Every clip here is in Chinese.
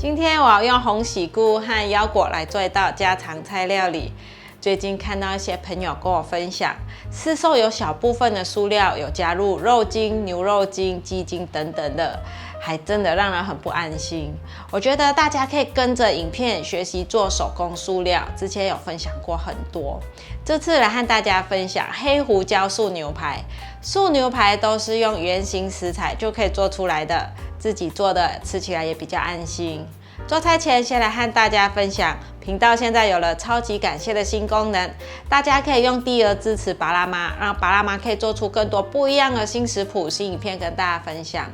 今天我要用红喜菇和腰果来做一道家常菜料理。最近看到一些朋友跟我分享，市售有小部分的蔬料有加入肉精、牛肉精、鸡精等等的，还真的让人很不安心。我觉得大家可以跟着影片学习做手工蔬料，之前有分享过很多。这次来和大家分享黑胡椒素牛排。素牛排都是用原型食材就可以做出来的，自己做的吃起来也比较安心。做菜前先来和大家分享，频道现在有了超级感谢的新功能，大家可以用低额支持巴拉妈，让巴拉妈可以做出更多不一样的新食谱、新影片跟大家分享。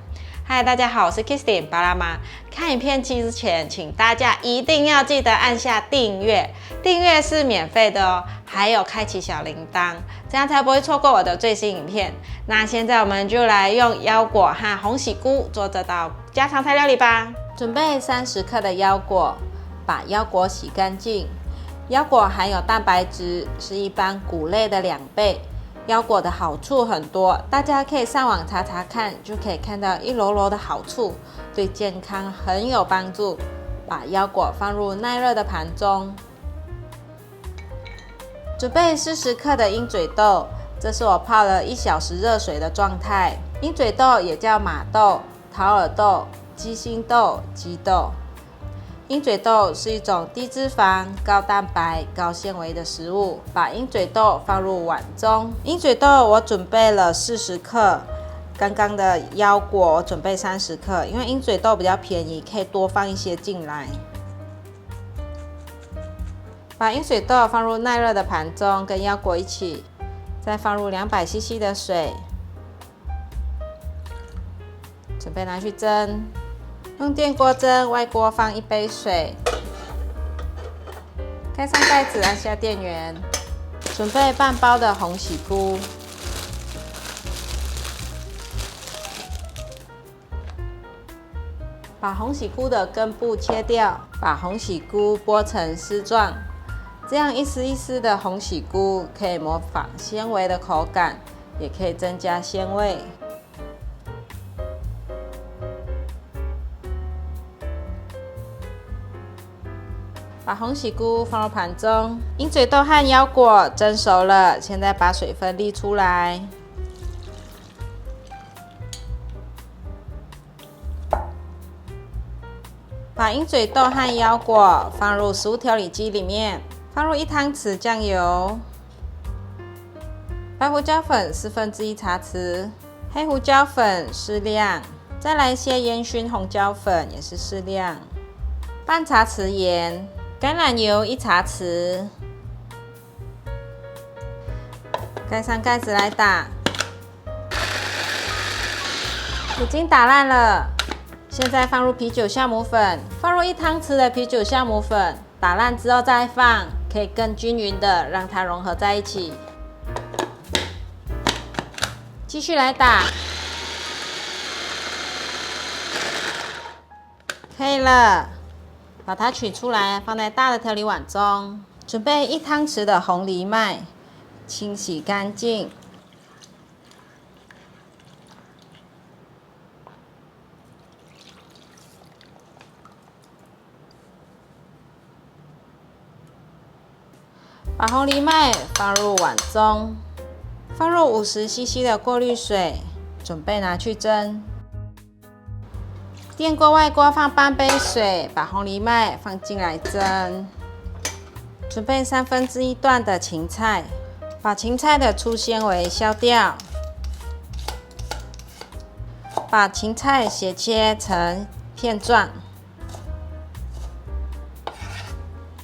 嗨，大家好，我是 Kistin 巴拉妈。看影片之前，请大家一定要记得按下订阅，订阅是免费的哦，还有开启小铃铛，这样才不会错过我的最新影片。那现在我们就来用腰果和红喜菇做这道家常菜料理吧。准备30克的腰果，把腰果洗干净。腰果含有蛋白质，是一般谷类的2倍。腰果的好处很多，大家可以上网查查看，就可以看到一箩箩的好处，对健康很有帮助。把腰果放入耐热的盘中。准备40克的鹰嘴豆，这是我泡了1小时热水的状态。鹰嘴豆也叫马豆、桃耳豆、鸡心豆、鸡豆。鹰嘴豆是一种低脂肪、高蛋白、高纤维的食物。把鹰嘴豆放入碗中。鹰嘴豆我准备了40克，刚刚的腰果我准备30克，因为鹰嘴豆比较便宜，可以多放一些进来。把鹰嘴豆放入耐热的盘中，跟腰果一起，再放入200cc 的水，准备拿去蒸。用电锅蒸，外锅放1杯水，盖上盖子，按下电源。准备半包的红喜菇，把红喜菇的根部切掉，把红喜菇剥成丝状，这样一丝一丝的红喜菇可以模仿纤维的口感，也可以增加鲜味。把红喜菇放入盘中，鹰嘴豆和腰果蒸熟了，现在把水分沥出来。把鹰嘴豆和腰果放入食物调理机里面，放入1汤匙酱油，白胡椒粉1/4茶匙，黑胡椒粉适量，再来一些烟熏红椒粉也是适量，半茶匙盐。橄榄油1茶匙，盖上盖子来打，已经打烂了。现在放入啤酒酵母粉，放入1汤匙的啤酒酵母粉，打烂之后再放，可以更均匀的让它融合在一起。继续来打，可以了。把它取出来，放在大的调理碗中。准备1汤匙的红藜麦，清洗干净。把红藜麦放入碗中，放入50cc 的过滤水，准备拿去蒸。电锅外锅放半杯水，把红藜麦放进来蒸。准备1/3段的芹菜，把芹菜的粗纤维削掉。把芹菜斜切成片状。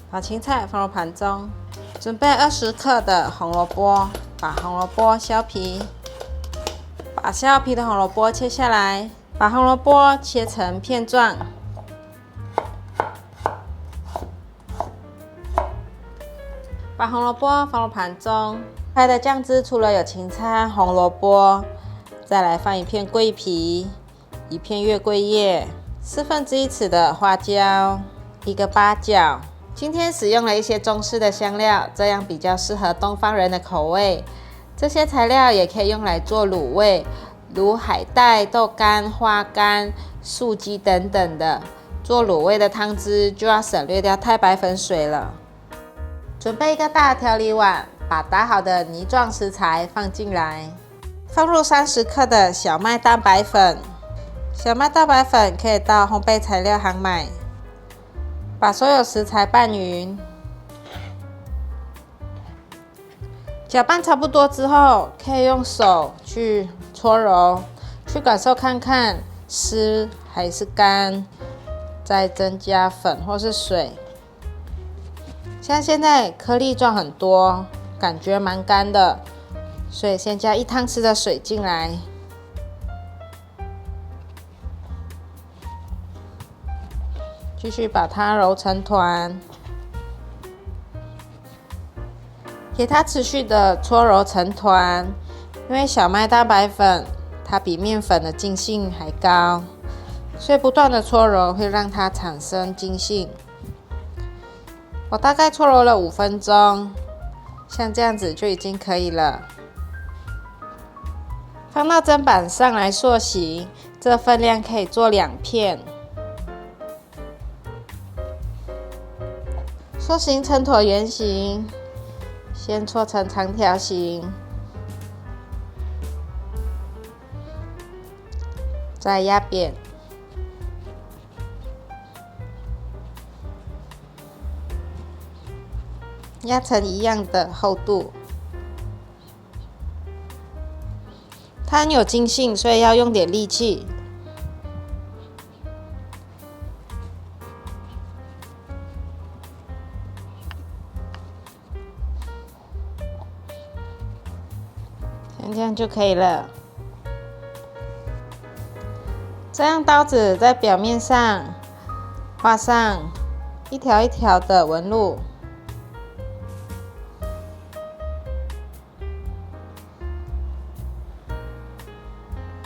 把芹菜放入盘中。准备20克的红萝卜，把红萝卜削皮。把削皮的红萝卜切下来。把红萝卜切成片状，把红萝卜放入盘中。拍的酱汁除了有芹菜、红萝卜，再来放1片桂皮、1片月桂叶、1/4匙的花椒、1个八角。今天使用了一些中式的香料，这样比较适合东方人的口味。这些材料也可以用来做卤味，如海带、豆干、花干、素鸡等等的。做卤味的汤汁就要省略掉太白粉水了。准备一个大调理碗，把打好的泥状食材放进来，放入30克的小麦蛋白粉。小麦蛋白粉可以到烘焙材料行买。把所有食材拌匀，搅拌差不多之后，可以用手去搓揉，去感受看看湿还是干，再增加粉或是水。像现在颗粒状很多，感觉蛮干的，所以先加1汤匙的水进来。继续把它揉成团，给它持续的搓揉成团。因为小麦蛋白粉它比面粉的筋性还高，所以不断的搓揉会让它产生筋性。我大概搓揉了5分钟，像这样子就已经可以了。放到砧板上来塑形，这分量可以做2片。塑形成椭圆形，先搓成长条形，再压扁，压成一样的厚度。它很有筋性，所以要用点力气。这样就可以了。再用刀子在表面上画上一条一条的纹路，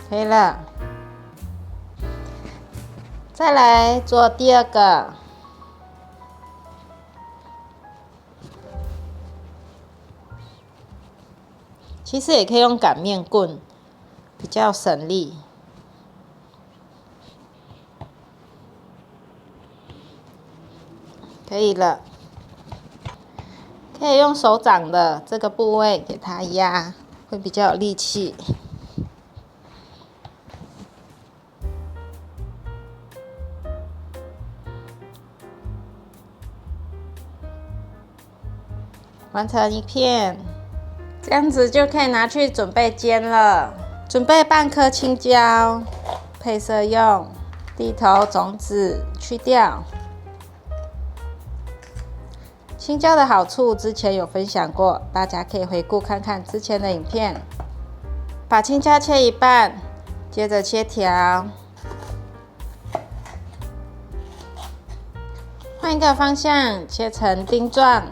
可以了。再来做第2个。其实也可以用擀面棍，比较省力。可以了，可以用手掌的这个部位给它压，会比较有力气。完成一片。这样子就可以拿去准备煎了。准备半颗青椒，配色用。地头、种子去掉。青椒的好处之前有分享过，大家可以回顾看看之前的影片。把青椒切一半，接着切条。换一个方向，切成丁状。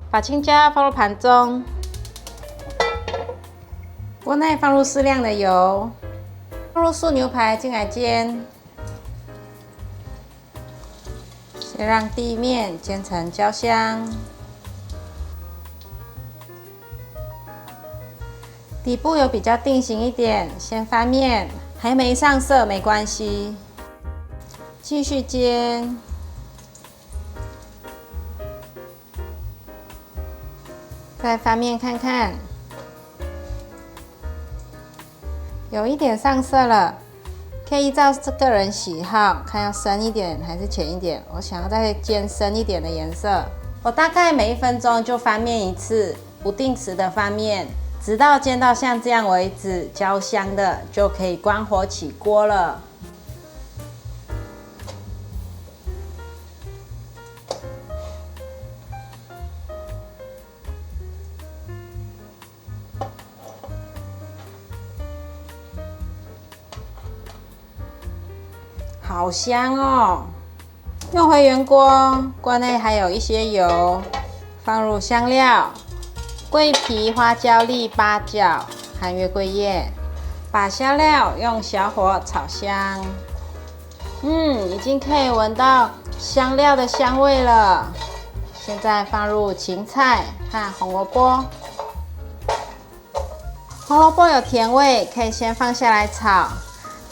把青椒放入盘中，锅内放入适量的油，放入素牛排进来煎，先让地面煎成焦香，底部有比较定型一点，先翻面，还没上色没关系，继续煎。再翻面看看，有一点上色了，可以依照个人喜好，看要深一点还是浅一点。我想要再煎深一点的颜色。我大概每1分钟就翻面一次，不定时的翻面，直到煎到像这样为止，焦香的就可以关火起锅了。好香哦！用回原锅，锅内还有一些油，放入香料、桂皮、花椒粒、八角和月桂叶，把香料用小火炒香。已经可以闻到香料的香味了。现在放入芹菜和红萝卜，红萝卜有甜味，可以先放下来炒。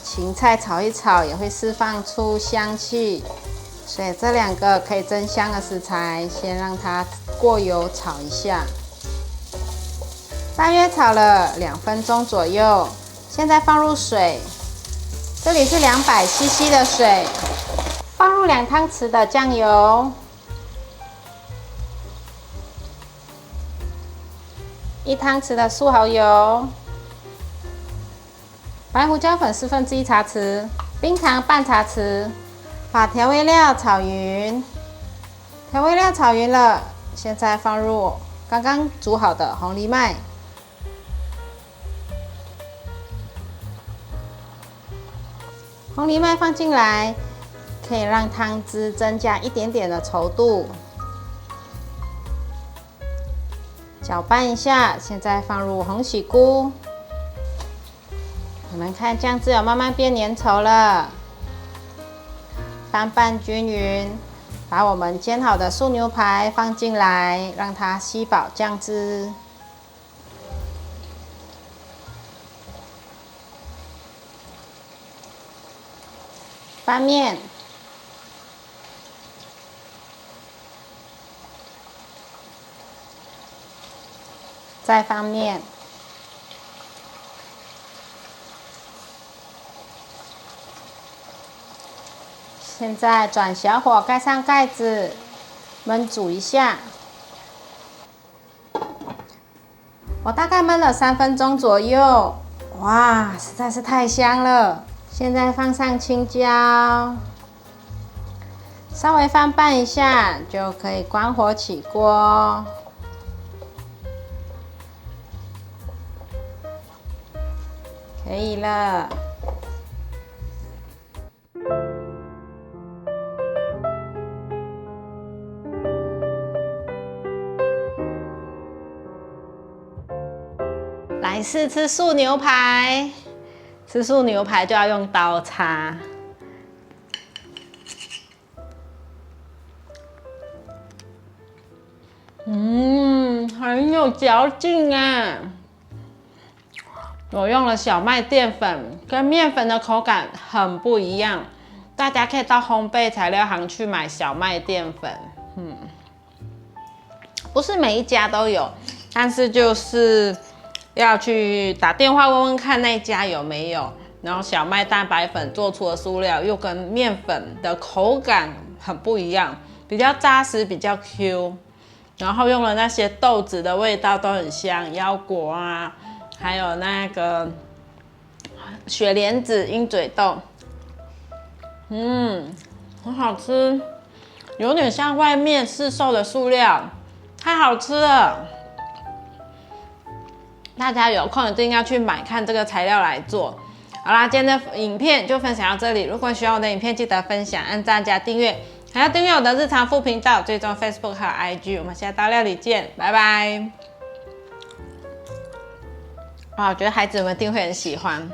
芹菜炒一炒也会释放出香气，所以这2个可以增香的食材，先让它过油炒一下。大约炒了2分钟左右，现在放入水，这里是200 CC 的水，放入2汤匙的酱油，1汤匙的素蚝油，白胡椒粉1/4茶匙，冰糖半茶匙，把调味料炒匀。调味料炒匀了，现在放入刚刚煮好的红藜麦。红藜麦放进来，可以让汤汁增加一点点的稠度。搅拌一下，现在放入红喜菇。你们看，酱汁有慢慢变粘稠了。翻拌均匀，把我们煎好的素牛排放进来，让它吸饱酱汁。翻面，再翻面，现在转小火，盖上盖子，焖煮一下。我大概焖了3分钟左右，哇，实在是太香了！现在放上青椒，稍微翻拌一下就可以关火起锅。可以了。来试吃素牛排。吃素牛排就要用刀叉。很有嚼劲啊！我用了小麦淀粉，跟面粉的口感很不一样。大家可以到烘焙材料行去买小麦淀粉。不是每一家都有，但是就是要去打电话问问看那一家有没有。然后小麦蛋白粉做出的酥料又跟面粉的口感很不一样，比较扎实，比较 Q。然后用了那些豆子的味道都很香，腰果啊，还有那个雪莲子、鹰嘴豆，很好吃，有点像外面市售的素料，太好吃了。大家有空一定要去买看这个材料来做。好啦，今天的影片就分享到这里。如果喜欢我的影片，记得分享、按赞加订阅，还要订阅我的日常副频道，追踪 Facebook 和 IG。我们下道料理见，拜拜。哇，我觉得孩子们一定会很喜欢。